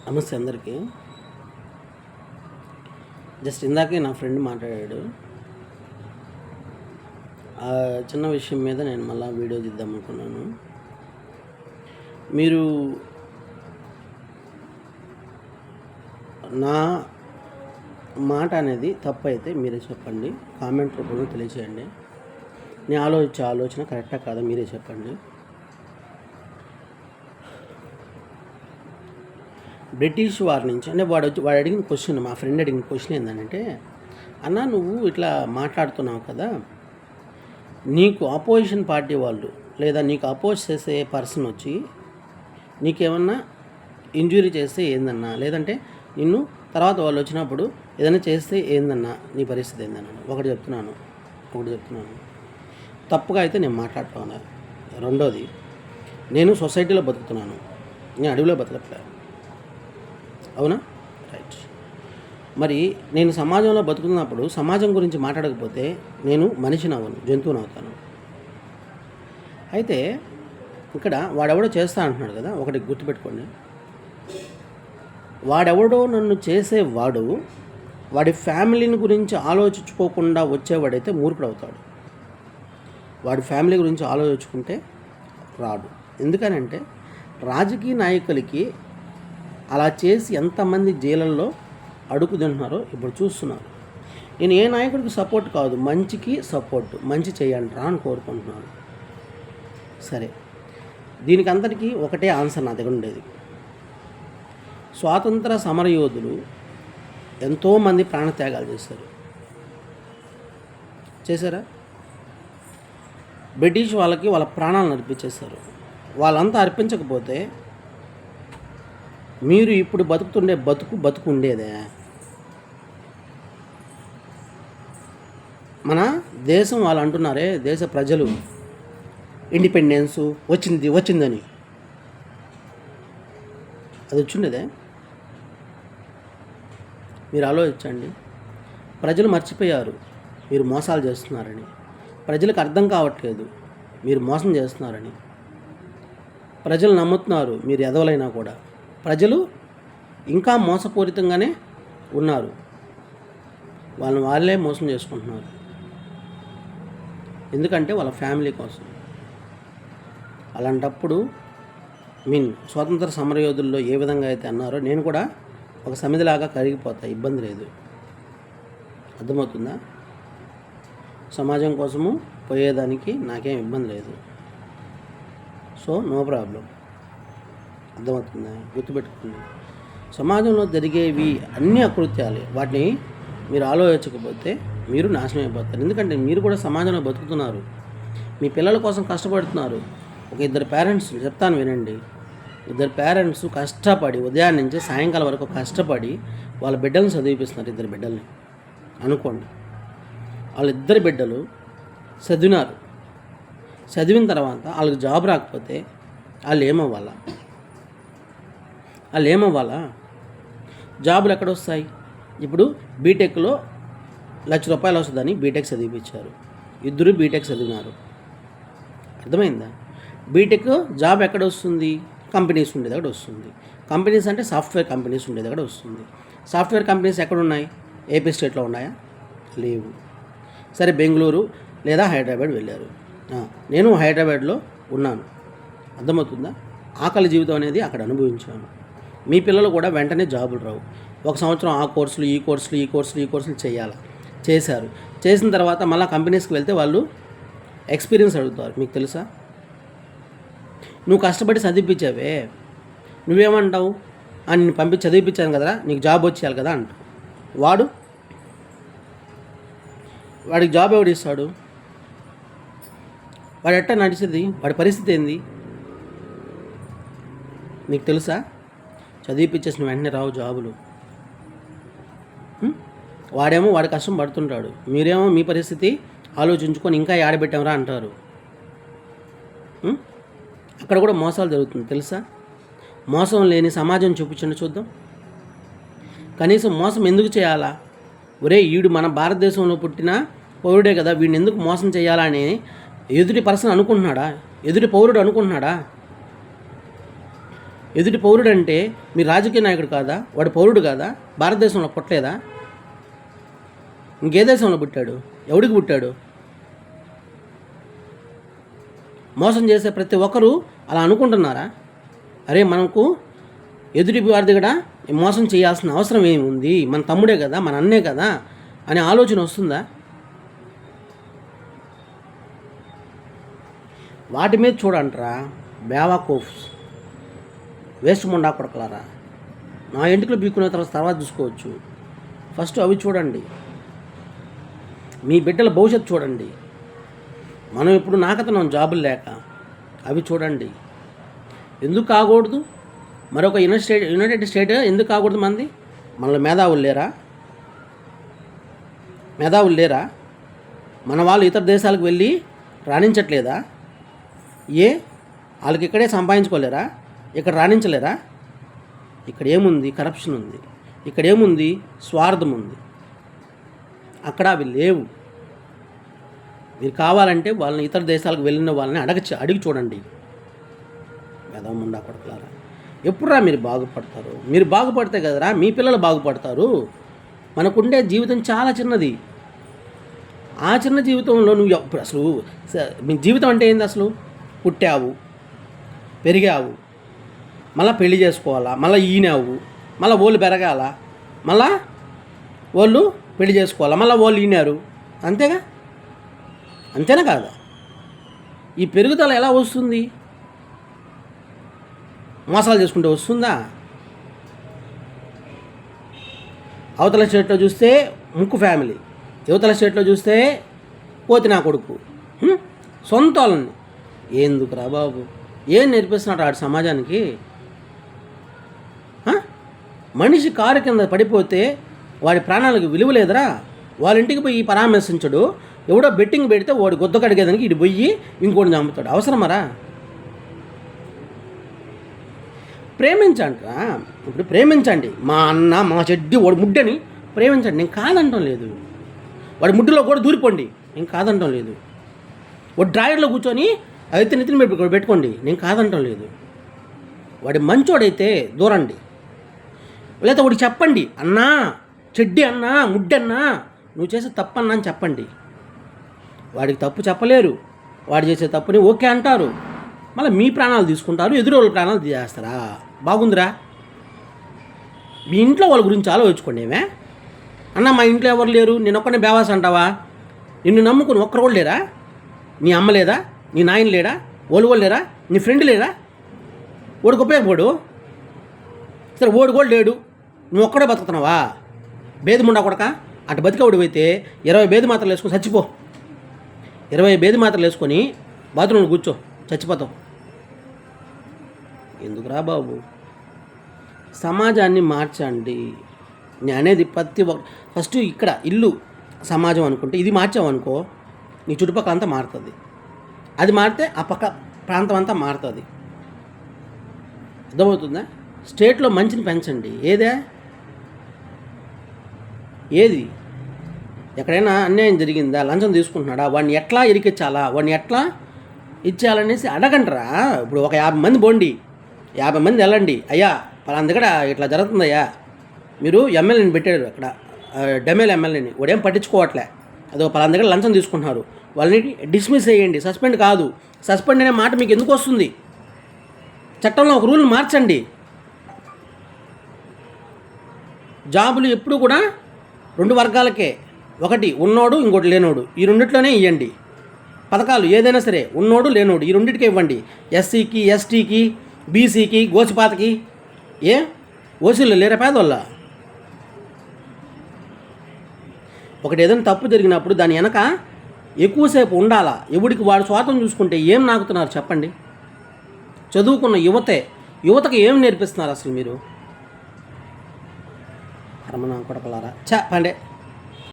నమస్తే అందరికీ. జస్ట్ ఇందాకే నా ఫ్రెండ్ మాట్లాడాడు. ఆ చిన్న విషయం మీద నేను మళ్ళీ వీడియో తీద్దాం అనుకున్నాను. మీరు నా మాట అనేది తప్పు అయితే మీరే చెప్పండి, కామెంట్ రూపంలో తెలియచేయండి. నేను ఆలోచన కరెక్టా కాదా మీరే చెప్పండి. బ్రిటిష్ వారి నుంచి అంటే వాడు అడిగిన క్వశ్చన్, మా ఫ్రెండ్ అడిగిన క్వశ్చన్ ఏంటంటే, అన్న నువ్వు ఇట్లా మాట్లాడుతున్నావు కదా, నీకు ఆపోజిషన్ పార్టీ వాళ్ళు లేదా నీకు అపోజ్ చేసే పర్సన్ వచ్చి నీకేమన్నా ఇంజురీ చేస్తే ఏందన్నా, లేదంటే నిన్ను తర్వాత వాళ్ళు వచ్చినప్పుడు ఏదైనా చేస్తే ఏందన్నా, నీ పరిస్థితి ఏందన్నా. ఒకటి చెప్తున్నాను, తప్పుగా అయితే నేను మాట్లాడుతున్నాను. రెండోది, నేను సొసైటీలో బతుకుతున్నాను, నేను అడవిలో బతకట్లేదు. అవునా? రైట్. మరి నేను సమాజంలో బతుకుతున్నప్పుడు సమాజం గురించి మాట్లాడకపోతే నేను మనిషిని అవ్వను, జంతువుని అవుతాను. అయితే ఇక్కడ వాడెవడో చేస్తా అంటున్నాడు కదా, ఒకటి గుర్తుపెట్టుకోండి. వాడెవడో నన్ను చేసేవాడు వాడి ఫ్యామిలీని గురించి ఆలోచించుకోకుండా వచ్చేవాడైతే మూర్ఖుడు అవుతాడు. వాడి ఫ్యామిలీ గురించి ఆలోచించుకుంటే రాడు. ఎందుకనంటే రాజకీయ నాయకులకి అలా చేసి ఎంతమంది జైళ్ళల్లో అడుగు తింటున్నారో ఇప్పుడు చూస్తున్నారు. నేను ఏ నాయకుడికి సపోర్ట్ కాదు, మంచికి సపోర్ట్, మంచి చేయండి రా అని కోరుకుంటున్నాను. సరే, దీనికి అందరికీ ఒకటే ఆన్సర్ నా దగ్గర ఉండేది. స్వాతంత్ర సమరయోధులు ఎంతోమంది ప్రాణత్యాగాలు చేశారా? బ్రిటిష్ వాళ్ళకి వాళ్ళ ప్రాణాలను అర్పించేశారు. వాళ్ళంతా అర్పించకపోతే మీరు ఇప్పుడు బతుకుతుండే బతుకు ఉండేదే. మన దేశం వాళ్ళు అంటున్నారే, దేశ ప్రజలు ఇండిపెండెన్స్ వచ్చిందని, అది వచ్చిండేదే? మీరు ఆలోచించండి. ప్రజలు మర్చిపోయారు మీరు మోసాలు చేస్తున్నారని. ప్రజలకు అర్థం కావట్లేదు మీరు మోసం చేస్తున్నారని. ప్రజలు నమ్ముతున్నారు మీరు ఎదవలైనా కూడా. ప్రజలు ఇంకా మోసపూరితంగానే ఉన్నారు, వాళ్ళే మోసం చేసుకుంటున్నారు. ఎందుకంటే వాళ్ళ ఫ్యామిలీ కోసం. అలాంటప్పుడు స్వాతంత్ర సమరయోధుల్లో ఏ విధంగా అయితే అన్నారో నేను కూడా ఒక సమిధిలాగా కరిగిపోతా, ఇబ్బంది లేదు. అర్థమవుతుందా? సమాజం కోసము పోయేదానికి నాకేం ఇబ్బంది లేదు. So no problem. అర్థమవుతుందా? గుర్తుపెట్టుకోండి, సమాజంలో జరిగేవి అన్ని అకృత్యాలే. వాటిని మీరు ఆలోచించకపోతే మీరు నాశనం అయిపోతారు. ఎందుకంటే మీరు కూడా సమాజంలో బతుకుతున్నారు, మీ పిల్లల కోసం కష్టపడుతున్నారు. ఒక ఇద్దరు పేరెంట్స్ చెప్తాను వినండి. ఇద్దరు పేరెంట్స్ కష్టపడి ఉదయాన్నే నుంచి సాయంకాలం వరకు కష్టపడి వాళ్ళ బిడ్డలను చదివిపిస్తున్నారు. ఇద్దరు బిడ్డల్ని అనుకోండి. వాళ్ళిద్దరు బిడ్డలు చదివిన తర్వాత వాళ్ళకి జాబ్ రాకపోతే వాళ్ళు ఏమవ్వాలా? జాబులు ఎక్కడొస్తాయి? ఇప్పుడు బీటెక్లో ₹1,00,000 వస్తుందని బీటెక్ చదివించారు. ఇద్దరు బీటెక్ చదివినారు. అర్థమైందా? బీటెక్ జాబ్ ఎక్కడ వస్తుంది? కంపెనీస్ ఉండేది అక్కడ వస్తుంది. కంపెనీస్ అంటే సాఫ్ట్వేర్ కంపెనీస్ ఉండేది అక్కడ వస్తుంది. సాఫ్ట్వేర్ కంపెనీస్ ఎక్కడ ఉన్నాయి? ఏపీ స్టేట్లో ఉన్నాయా? లేవు. సరే, బెంగళూరు లేదా హైదరాబాద్ వెళ్ళారు. నేను హైదరాబాద్లో ఉన్నాను. అర్థమవుతుందా? ఆకలి జీవితం అనేది అక్కడ అనుభవించాను. మీ పిల్లలు కూడా వెంటనే జాబులు రావు. ఒక సంవత్సరం ఆ కోర్సులు ఈ కోర్సులు చేశారు. చేసిన తర్వాత మళ్ళీ కంపెనీస్కి వెళ్తే వాళ్ళు ఎక్స్పీరియన్స్ అడుగుతారు. మీకు తెలుసా? నువ్వు కష్టపడి చదివించావే, నువ్వేమంటావు? నేను చదివించాను కదా, నీకు జాబ్ వచ్చేయాలి కదా అంటావు. వాడికి జాబ్ ఎవడు ఇస్తాడు? వాడు ఎట్టా నడిచేది? వాడి పరిస్థితి ఏంది? నీకు తెలుసా? చదివిపించేసిన వెంటనే రావు జాబులు. వాడేమో వాడి కష్టం పడుతుంటాడు, మీరేమో మీ పరిస్థితి ఆలోచించుకొని ఇంకా ఆడబెట్టామరా అంటారు. అక్కడ కూడా మోసాలు జరుగుతుంది తెలుసా? మోసం లేని సమాజం చూపించండి చూద్దాం. కనీసం మోసం ఎందుకు చేయాలా? ఈడు మన భారతదేశంలో పుట్టిన పౌరుడే కదా, వీడిని ఎందుకు మోసం చేయాలని ఎదుటి పర్సన్ అనుకుంటున్నాడా? ఎదుటి పౌరుడు అనుకుంటున్నాడా? ఎదుటి పౌరుడు అంటే మీ రాజకీయ నాయకుడు కాదా? వాడు పౌరుడు కాదా? భారతదేశంలో పుట్టలేదా? ఇంకే దేశంలో పుట్టాడు? ఎవడికి పుట్టాడు? మోసం చేసే ప్రతి ఒక్కరూ అలా అనుకుంటున్నారా? అరే మనకు ఎదుటి వారి దగ్గర మోసం చేయాల్సిన అవసరం ఏముంది, మన తమ్ముడే కదా, మన అన్నే కదా అనే ఆలోచన వస్తుందా? వాటి మీద చూడంటారా బేవాకోఫ్స్, వేస్ట్ ముండా కొడకలారా. నా ఇంటికి బీక్కునే తర్వాత చూసుకోవచ్చు. ఫస్ట్ అవి చూడండి, మీ బిడ్డల భవిష్యత్తు చూడండి. మనం ఇప్పుడు నాకతనం జాబులు లేక అవి చూడండి. ఎందుకు కాకూడదు? మరొక యునైటెడ్ స్టేట్ ఎందుకు కాకూడదు? మనలో మేధావులు లేరా? మన వాళ్ళు ఇతర దేశాలకు వెళ్ళి రాణించట్లేదా? వాళ్ళకి ఇక్కడే సంపాదించుకోలేరా? ఇక్కడ రాణించలేరా? ఇక్కడ ఏముంది? కరప్షన్ ఉంది. ఇక్కడ ఏముంది? స్వార్థం ఉంది. అక్కడ అవి లేవు. మీరు కావాలంటే వాళ్ళని ఇతర దేశాలకు వెళ్ళిన వాళ్ళని అడిగి చూడండి. మేధావుండా కొడకలారా, ఎప్పుడురా మీరు బాగుపడతారు? మీరు బాగుపడితే కదరా మీ పిల్లలు బాగుపడతారు. మనకుండే జీవితం చాలా చిన్నది. ఆ చిన్న జీవితంలో నువ్వు అసలు మీ జీవితం అంటే ఏంది? అసలు పుట్టావు, పెరిగావు, మళ్ళీ పెళ్లి చేసుకోవాలా, మళ్ళీ ఈనావు, మళ్ళీ ఓళ్ళు పెరగాల, మళ్ళా వాళ్ళు పెళ్లి చేసుకోవాలా, మళ్ళీ వాళ్ళు ఈనారు. అంతేనా కాదా? ఈ పెరుగుదల ఎలా వస్తుంది? మోసాలు చేసుకుంటే వస్తుందా? అవతల స్టేట్లో చూస్తే ముక్కు ఫ్యామిలీ, యువతల స్టేట్లో చూస్తే పోతి నా కొడుకు, సొంత వాళ్ళని. ఎందుకురా బాబు? ఏం నేర్పిస్తున్నాడు ఆడు సమాజానికి? మనిషి కారు కింద పడిపోతే వాడి ప్రాణాలకు విలువ లేదురా? వాళ్ళ ఇంటికి పోయి పరామర్శించడు. ఎవడో బెట్టింగ్ పెడితే వాడు గొద్ద కడిగేదానికి ఇటు పోయి ఇంకోటి చంపుతాడు. అవసరమరా? ప్రేమించండిరా. ఇప్పుడు ప్రేమించండి. మా అన్న మా చెడ్డి వాడు ముడ్డని ప్రేమించండి. నేను కాదంటం లేదు. వాడి ముడ్డులో కూడా దూరిపోండి, నేను కాదంటం లేదు. వాడు డ్రాయర్లో కూర్చొని అయితే నెత్తిని పెట్టుకోండి, నేను కాదంటం లేదు. వాడి మంచోడైతే దూరండి. లేదా వాడికి చెప్పండి, అన్నా చెడ్డి అన్నా ముడ్డన్నా నువ్వు చేసే తప్పన్నా అని చెప్పండి. వాడికి తప్పు చెప్పలేరు. వాడు చేసే తప్పుని ఓకే అంటారు. మళ్ళీ మీ ప్రాణాలు తీసుకుంటారు, ఎదురు వాళ్ళ ప్రాణాలు తీసేస్తారా? బాగుందిరా? మీ ఇంట్లో వాళ్ళ గురించి ఆలోచించుకోండి. ఏమే అన్న మా ఇంట్లో ఎవరు లేరు, నేను ఒక్కనే బేవాస్ అంటావా? నిన్ను నమ్ముకుని ఒక్కరు కూడా లేరా? నీ అమ్మ లేదా? నీ నాయన లేడా? వాళ్ళు లేరా? నీ ఫ్రెండ్ లేరా? ఓడికి ఉపయోగపడు. సరే ఓడి కూడా లేడు, నువ్వు ఒక్కడే బతుకుతున్నావా? బేదిముండా కొడక, అటు బతికవుడు అయితే 20 బేది మాత్రలు వేసుకొని చచ్చిపో. 20 బేది మాత్రలు వేసుకొని బాత్రూంలో కూర్చో, చచ్చిపోతావు. ఎందుకురా బాబు? సమాజాన్ని మార్చండి. నేను అనేది ఫస్ట్ ఇక్కడ ఇల్లు సమాజం అనుకుంటే ఇది మార్చామనుకో నీ చుట్టుపక్కల అంతా మారుతుంది. అది మారితే ఆ పక్క ప్రాంతం అంతా మారుతుంది. అర్థమవుతుందా? స్టేట్లో మంచిని పెంచండి. ఏది ఎక్కడైనా అన్యాయం జరిగిందా, లంచం తీసుకుంటున్నాడా, వాడిని ఎట్లా ఇరికించాలా, వాడిని ఎట్లా ఇచ్చేయాలనేసి అడగంటారా? ఇప్పుడు ఒక 50 మంది పోండి, 50 మంది వెళ్ళండి, అయ్యా పలానా దగ్గర ఇట్లా జరుగుతుందయ్యా, మీరు ఎమ్మెల్యేని పెట్టారు అక్కడ, డెమెల్ ఎమ్మెల్యేని, వాడేం పట్టించుకోవట్లే, అదో పలానా దగ్గర లంచం తీసుకుంటున్నారు, వాళ్ళని డిస్మిస్ చేయండి. సస్పెండ్ కాదు, సస్పెండ్ అనే మాట మీకు ఎందుకు వస్తుంది? చట్టంలో ఒక రూల్ మార్చండి. జాబులు ఎప్పుడు కూడా 2 వర్గాలకే, ఒకటి ఉన్నోడు, ఇంకోటి లేనోడు. ఈ రెండిట్లోనే ఇవ్వండి. పథకాలు ఏదైనా సరే ఉన్నోడు లేనోడు ఈ రెండింటికే ఇవ్వండి. ఎస్సీకి, ఎస్టీకి, బీసీకి, గోచిపాతకి. ఓసీలు లేరా పేదోళ్ళ? ఒకటి ఏదైనా తప్పు జరిగినప్పుడు దాని వెనక ఎక్కువసేపు ఉండాలా. ఎవడికి వాడు స్వార్థం చూసుకుంటే ఏం నాకుతున్నారు చెప్పండి? చదువుకున్న యువతకు ఏం నేర్పిస్తున్నారు అసలు మీరు? రమణ కొడకలారా పండే.